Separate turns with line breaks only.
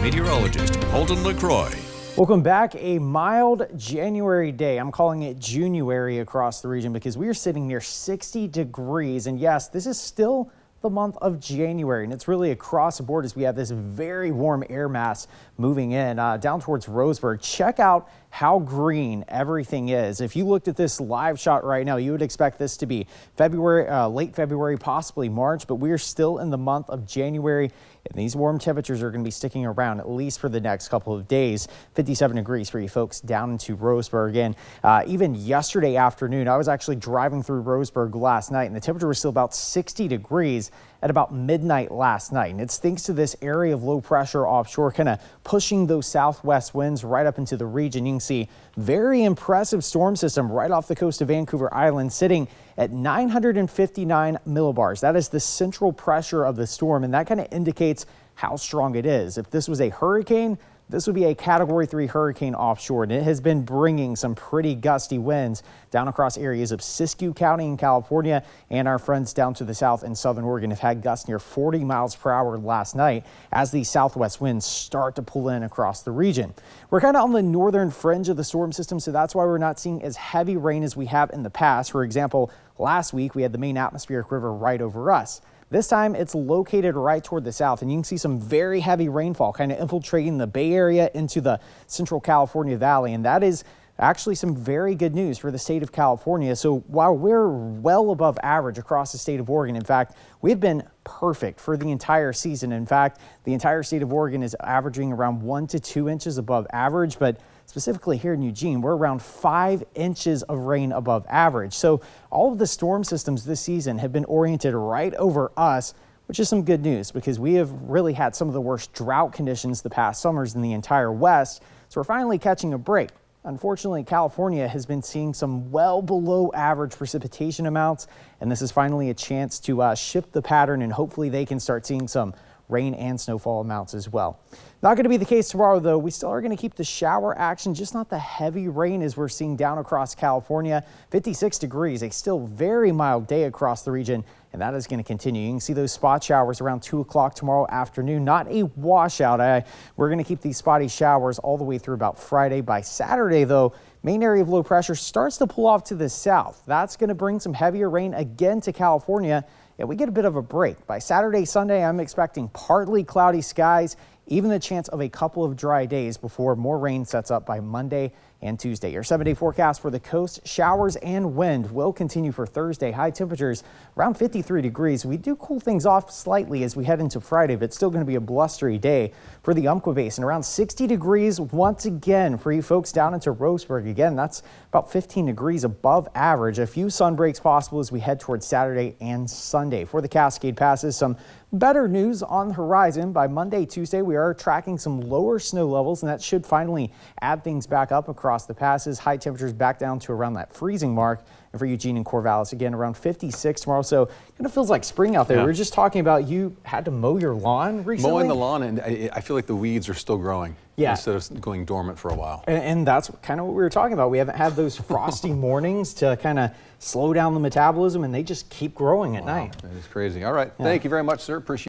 meteorologist Holden LeCroy.
Welcome back. A mild January day. I'm calling it January across the region because we are sitting near 60 degrees. And yes, this is still the month of January, and it's really across the board as we have this very warm air mass moving in down towards Roseburg. Check out how green everything is. If you looked at this live shot right now, you would expect this to be February, late February, possibly March, but we are still in the month of January, and these warm temperatures are going to be sticking around at least for the next couple of days. 57 degrees for you folks down into Roseburg. And even yesterday afternoon, I was actually driving through Roseburg last night, and the temperature was still about 60 degrees at about midnight last night. And it's thanks to this area of low pressure offshore kind of pushing those southwest winds right up into the region. You can see very impressive storm system right off the coast of Vancouver Island sitting at 959 millibars. That is the central pressure of the storm, and that kind of indicates how strong it is. If this was a hurricane, this would be a Category 3 hurricane offshore, and it has been bringing some pretty gusty winds down across areas of Siskiyou County in California, and our friends down to the south in southern Oregon have had gusts near 40 miles per hour last night as these southwest winds start to pull in across the region. We're kind of on the northern fringe of the storm system, so that's why we're not seeing as heavy rain as we have in the past. For example, last week we had the main atmospheric river right over us. This time it's located right toward the south, and you can see some very heavy rainfall kind of infiltrating the Bay Area into the central California Valley, and that is actually some very good news for the state of California. So while we're well above average across the state of Oregon, in fact, we've been perfect for the entire season. In fact, the entire state of Oregon is averaging around 1 to 2 inches above average, but specifically here in Eugene, we're around 5 inches of rain above average. So all of the storm systems this season have been oriented right over us, which is some good news because we have really had some of the worst drought conditions the past summers in the entire West. So we're finally catching a break. Unfortunately, California has been seeing some well below average precipitation amounts, and this is finally a chance to shift the pattern, and hopefully they can start seeing some rain and snowfall amounts as well. Not going to be the case tomorrow, though. We still are going to keep the shower action, just not the heavy rain as we're seeing down across California. 56 degrees, a still very mild day across the region, and that is going to continue. You can see those spot showers around 2 o'clock tomorrow afternoon. Not a washout. We're going to keep these spotty showers all the way through about Friday. By Saturday, though, main area of low pressure starts to pull off to the south. That's going to bring some heavier rain again to California, and we get a bit of a break. By Saturday, Sunday, I'm expecting partly cloudy skies, even the chance of a couple of dry days before more rain sets up by Monday and Tuesday. Your 7-day forecast for the coast, showers and wind will continue for Thursday. High temperatures around 53 degrees. We do cool things off slightly as we head into Friday, but it's still going to be a blustery day for the Umpqua Basin. Around 60 degrees once again for you folks down into Roseburg. Again, that's about 15 degrees above average. A few sun breaks possible as we head towards Saturday and Sunday. For the Cascade Passes, some better news on the horizon. By Monday, Tuesday, we are tracking some lower snow levels, and that should finally add things back up across the passes. High temperatures back down to around that freezing mark. And for Eugene and Corvallis, again, around 56 tomorrow. So it kind of feels like spring out there. Yeah. We were just talking about you had to mow your lawn recently.
Mowing the lawn, and I feel like the weeds are still growing. Yeah. Instead of going dormant for a while.
And that's kind of what we were talking about. We haven't had those frosty mornings to kind of slow down the metabolism, and they just keep growing at night.
That is crazy. All right. Yeah. Thank you very much, sir. Appreciate it.